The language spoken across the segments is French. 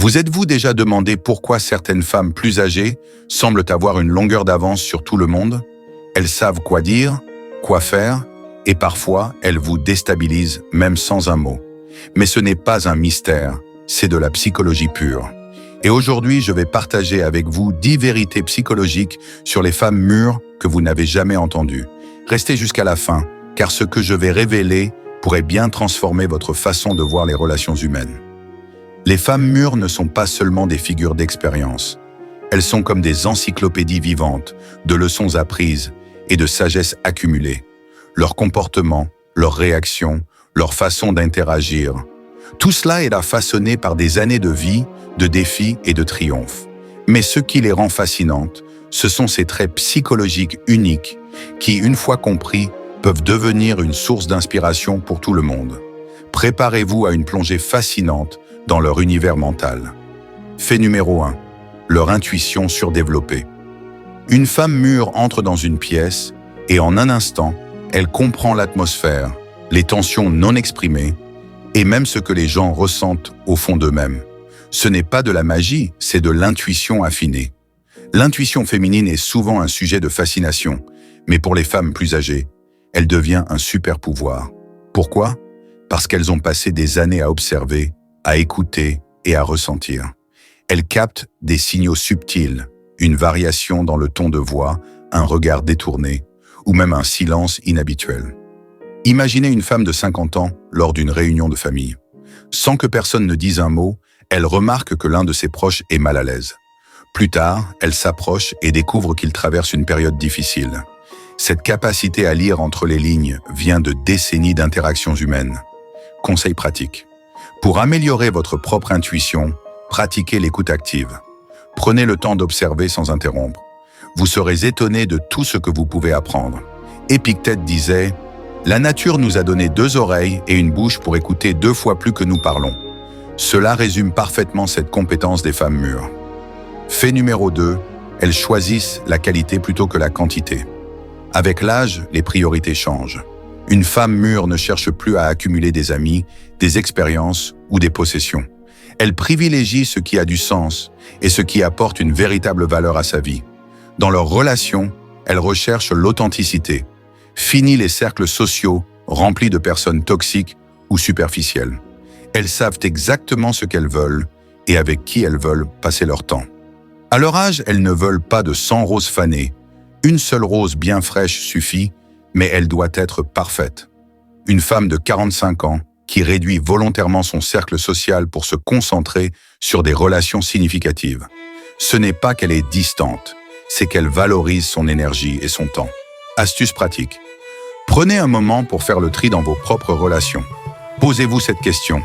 Vous êtes-vous déjà demandé pourquoi certaines femmes plus âgées semblent avoir une longueur d'avance sur tout le monde? Elles savent quoi dire, quoi faire, et parfois elles vous déstabilisent même sans un mot. Mais ce n'est pas un mystère, c'est de la psychologie pure. Et aujourd'hui, je vais partager avec vous 10 vérités psychologiques sur les femmes mûres que vous n'avez jamais entendues. Restez jusqu'à la fin, car ce que je vais révéler pourrait bien transformer votre façon de voir les relations humaines. Les femmes mûres ne sont pas seulement des figures d'expérience. Elles sont comme des encyclopédies vivantes, de leçons apprises et de sagesse accumulée. Leur comportement, leurs réactions, leur façon d'interagir, tout cela est là façonné par des années de vie, de défis et de triomphes. Mais ce qui les rend fascinantes, ce sont ces traits psychologiques uniques qui, une fois compris, peuvent devenir une source d'inspiration pour tout le monde. Préparez-vous à une plongée fascinante dans leur univers mental. Fait numéro 1. Leur intuition surdéveloppée. Une femme mûre entre dans une pièce et en un instant, elle comprend l'atmosphère, les tensions non exprimées et même ce que les gens ressentent au fond d'eux-mêmes. Ce n'est pas de la magie, c'est de l'intuition affinée. L'intuition féminine est souvent un sujet de fascination, mais pour les femmes plus âgées, elle devient un super pouvoir. Pourquoi? Parce qu'elles ont passé des années à observer, à écouter et à ressentir. Elles captent des signaux subtils, une variation dans le ton de voix, un regard détourné ou même un silence inhabituel. Imaginez une femme de 50 ans lors d'une réunion de famille. Sans que personne ne dise un mot, elle remarque que l'un de ses proches est mal à l'aise. Plus tard, elle s'approche et découvre qu'il traverse une période difficile. Cette capacité à lire entre les lignes vient de décennies d'interactions humaines. Conseil pratique. Pour améliorer votre propre intuition, pratiquez l'écoute active. Prenez le temps d'observer sans interrompre. Vous serez étonné de tout ce que vous pouvez apprendre. Épictète disait « La nature nous a donné 2 oreilles et une bouche pour écouter 2 fois plus que nous parlons. » Cela résume parfaitement cette compétence des femmes mûres. Fait numéro 2, elles choisissent la qualité plutôt que la quantité. Avec l'âge, les priorités changent. Une femme mûre ne cherche plus à accumuler des amis, des expériences ou des possessions. Elle privilégie ce qui a du sens et ce qui apporte une véritable valeur à sa vie. Dans leurs relations, elle recherche l'authenticité. Fini les cercles sociaux remplis de personnes toxiques ou superficielles. Elles savent exactement ce qu'elles veulent et avec qui elles veulent passer leur temps. À leur âge, elles ne veulent pas de 100 roses fanées. Une seule rose bien fraîche suffit, mais elle doit être parfaite. Une femme de 45 ans qui réduit volontairement son cercle social pour se concentrer sur des relations significatives. Ce n'est pas qu'elle est distante, c'est qu'elle valorise son énergie et son temps. Astuce pratique. Prenez un moment pour faire le tri dans vos propres relations. Posez-vous cette question.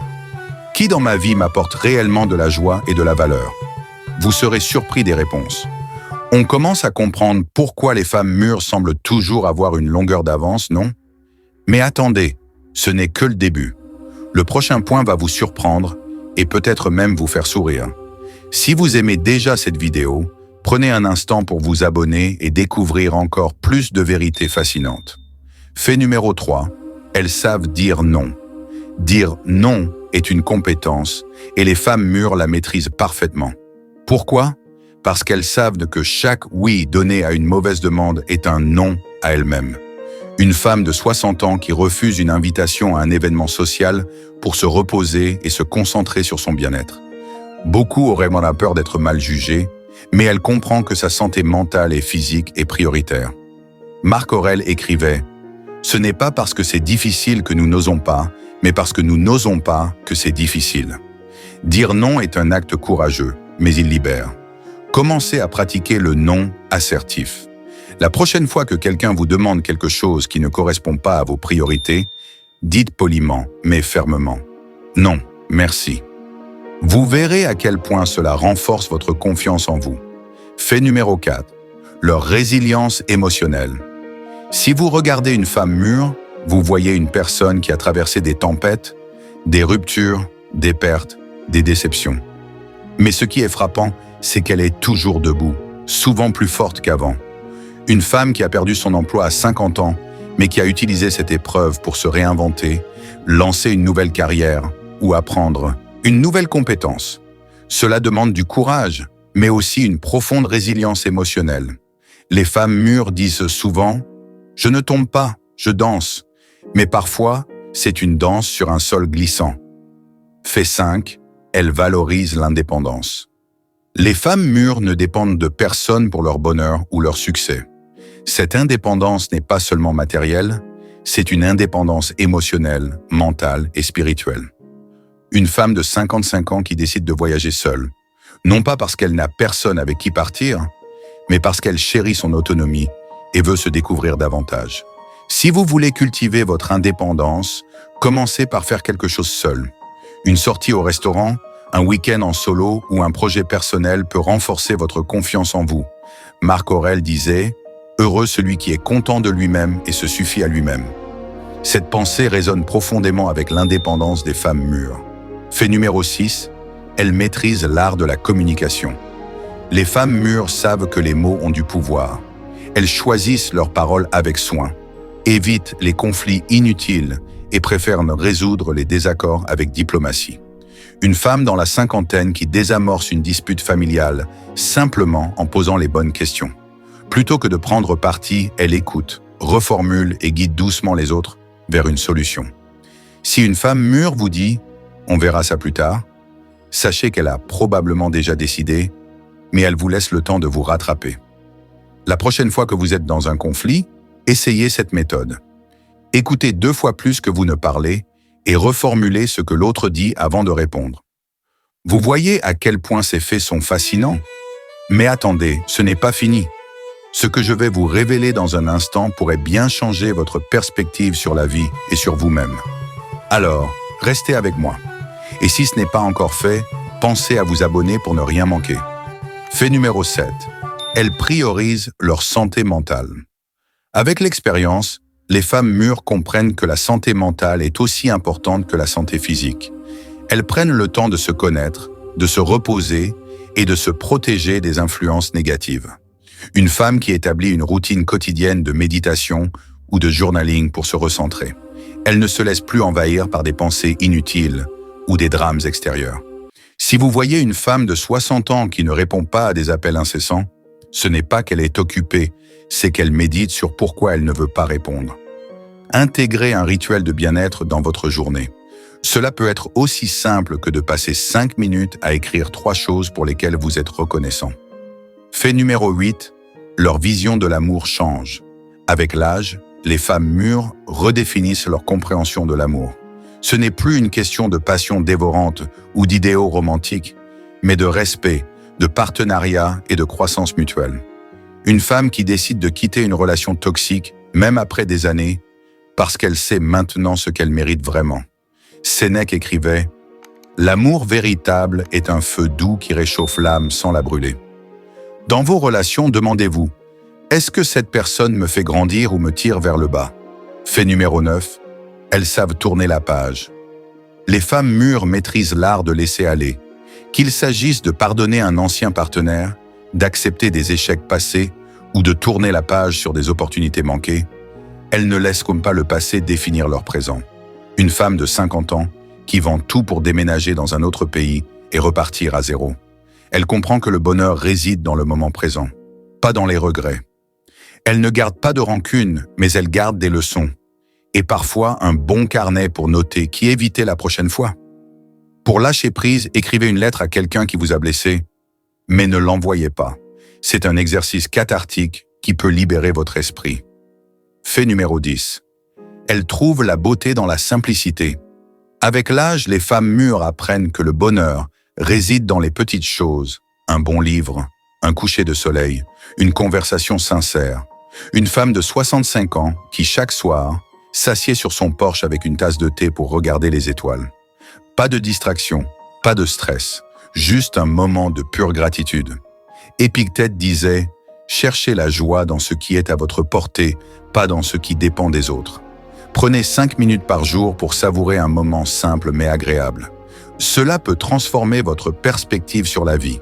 Qui dans ma vie m'apporte réellement de la joie et de la valeur? Vous serez surpris des réponses. On commence à comprendre pourquoi les femmes mûres semblent toujours avoir une longueur d'avance, non? Mais attendez, ce n'est que le début. Le prochain point va vous surprendre et peut-être même vous faire sourire. Si vous aimez déjà cette vidéo, prenez un instant pour vous abonner et découvrir encore plus de vérités fascinantes. Fait numéro 3, elles savent dire non. Dire non est une compétence et les femmes mûres la maîtrisent parfaitement. Pourquoi? Parce qu'elles savent que chaque oui donné à une mauvaise demande est un non à elle-même. Une femme de 60 ans qui refuse une invitation à un événement social pour se reposer et se concentrer sur son bien-être. Beaucoup auraient la peur d'être mal jugées, mais elle comprend que sa santé mentale et physique est prioritaire. Marc Aurèle écrivait « Ce n'est pas parce que c'est difficile que nous n'osons pas, mais parce que nous n'osons pas que c'est difficile. » Dire non est un acte courageux, mais il libère. Commencez à pratiquer le non assertif. La prochaine fois que quelqu'un vous demande quelque chose qui ne correspond pas à vos priorités, dites poliment, mais fermement « Non, merci ». Vous verrez à quel point cela renforce votre confiance en vous. Fait numéro 4. Leur résilience émotionnelle. Si vous regardez une femme mûre, vous voyez une personne qui a traversé des tempêtes, des ruptures, des pertes, des déceptions. Mais ce qui est frappant, c'est qu'elle est toujours debout, souvent plus forte qu'avant. Une femme qui a perdu son emploi à 50 ans, mais qui a utilisé cette épreuve pour se réinventer, lancer une nouvelle carrière ou apprendre une nouvelle compétence. Cela demande du courage, mais aussi une profonde résilience émotionnelle. Les femmes mûres disent souvent « Je ne tombe pas, je danse », mais parfois, c'est une danse sur un sol glissant. Fait 5, elles valorisent l'indépendance. Les femmes mûres ne dépendent de personne pour leur bonheur ou leur succès. Cette indépendance n'est pas seulement matérielle, c'est une indépendance émotionnelle, mentale et spirituelle. Une femme de 55 ans qui décide de voyager seule, non pas parce qu'elle n'a personne avec qui partir, mais parce qu'elle chérit son autonomie et veut se découvrir davantage. Si vous voulez cultiver votre indépendance, commencez par faire quelque chose seul. Une sortie au restaurant, un week-end en solo ou un projet personnel peut renforcer votre confiance en vous. Marc Aurèle disait « Heureux celui qui est content de lui-même et se suffit à lui-même ». Cette pensée résonne profondément avec l'indépendance des femmes mûres. Fait numéro 6, elles maîtrisent l'art de la communication. Les femmes mûres savent que les mots ont du pouvoir. Elles choisissent leurs paroles avec soin, évitent les conflits inutiles et préfèrent résoudre les désaccords avec diplomatie. Une femme dans la cinquantaine qui désamorce une dispute familiale simplement en posant les bonnes questions. Plutôt que de prendre parti, elle écoute, reformule et guide doucement les autres vers une solution. Si une femme mûre vous dit « on verra ça plus tard », sachez qu'elle a probablement déjà décidé, mais elle vous laisse le temps de vous rattraper. La prochaine fois que vous êtes dans un conflit, essayez cette méthode. Écoutez 2 fois plus que vous ne parlez et reformulez ce que l'autre dit avant de répondre. Vous voyez à quel point ces faits sont fascinants? Mais attendez, ce n'est pas fini. Ce que je vais vous révéler dans un instant pourrait bien changer votre perspective sur la vie et sur vous-même. Alors, restez avec moi. Et si ce n'est pas encore fait, pensez à vous abonner pour ne rien manquer. Fait numéro 7. Elles priorisent leur santé mentale. Avec l'expérience, les femmes mûres comprennent que la santé mentale est aussi importante que la santé physique. Elles prennent le temps de se connaître, de se reposer et de se protéger des influences négatives. Une femme qui établit une routine quotidienne de méditation ou de journaling pour se recentrer. Elle ne se laisse plus envahir par des pensées inutiles ou des drames extérieurs. Si vous voyez une femme de 60 ans qui ne répond pas à des appels incessants, ce n'est pas qu'elle est occupée, c'est qu'elle médite sur pourquoi elle ne veut pas répondre. Intégrez un rituel de bien-être dans votre journée. Cela peut être aussi simple que de passer 5 minutes à écrire 3 choses pour lesquelles vous êtes reconnaissant. Fait numéro 8, leur vision de l'amour change. Avec l'âge, les femmes mûres redéfinissent leur compréhension de l'amour. Ce n'est plus une question de passion dévorante ou d'idéaux romantiques, mais de respect, de partenariat et de croissance mutuelle. Une femme qui décide de quitter une relation toxique, même après des années, parce qu'elle sait maintenant ce qu'elle mérite vraiment. Sénèque écrivait « L'amour véritable est un feu doux qui réchauffe l'âme sans la brûler ». Dans vos relations, demandez-vous « Est-ce que cette personne me fait grandir ou me tire vers le bas ?» Fait numéro 9, elles savent tourner la page. Les femmes mûres maîtrisent l'art de laisser aller. Qu'il s'agisse de pardonner un ancien partenaire, d'accepter des échecs passés ou de tourner la page sur des opportunités manquées, elles ne laissent comme pas le passé définir leur présent. Une femme de 50 ans qui vend tout pour déménager dans un autre pays et repartir à zéro. Elle comprend que le bonheur réside dans le moment présent, pas dans les regrets. Elle ne garde pas de rancune, mais elle garde des leçons. Et parfois un bon carnet pour noter qui éviter la prochaine fois. Pour lâcher prise, écrivez une lettre à quelqu'un qui vous a blessé, mais ne l'envoyez pas. C'est un exercice cathartique qui peut libérer votre esprit. Fait numéro 10. Elles trouvent la beauté dans la simplicité. Avec l'âge, les femmes mûres apprennent que le bonheur réside dans les petites choses. Un bon livre, un coucher de soleil, une conversation sincère. Une femme de 65 ans qui, chaque soir, s'assied sur son porche avec une tasse de thé pour regarder les étoiles. Pas de distraction, pas de stress, juste un moment de pure gratitude. Épictète disait « Cherchez la joie dans ce qui est à votre portée, pas dans ce qui dépend des autres. » Prenez 5 minutes par jour pour savourer un moment simple mais agréable. Cela peut transformer votre perspective sur la vie.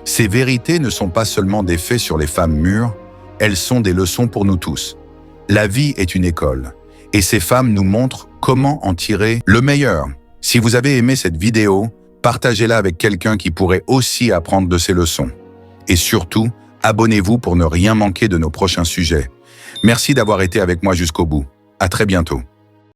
Ces vérités ne sont pas seulement des faits sur les femmes mûres, elles sont des leçons pour nous tous. La vie est une école, et ces femmes nous montrent comment en tirer le meilleur. Si vous avez aimé cette vidéo, Partagez-la avec quelqu'un qui pourrait aussi apprendre de ces leçons. Et surtout, abonnez-vous pour ne rien manquer de nos prochains sujets. Merci d'avoir été avec moi jusqu'au bout. À très bientôt.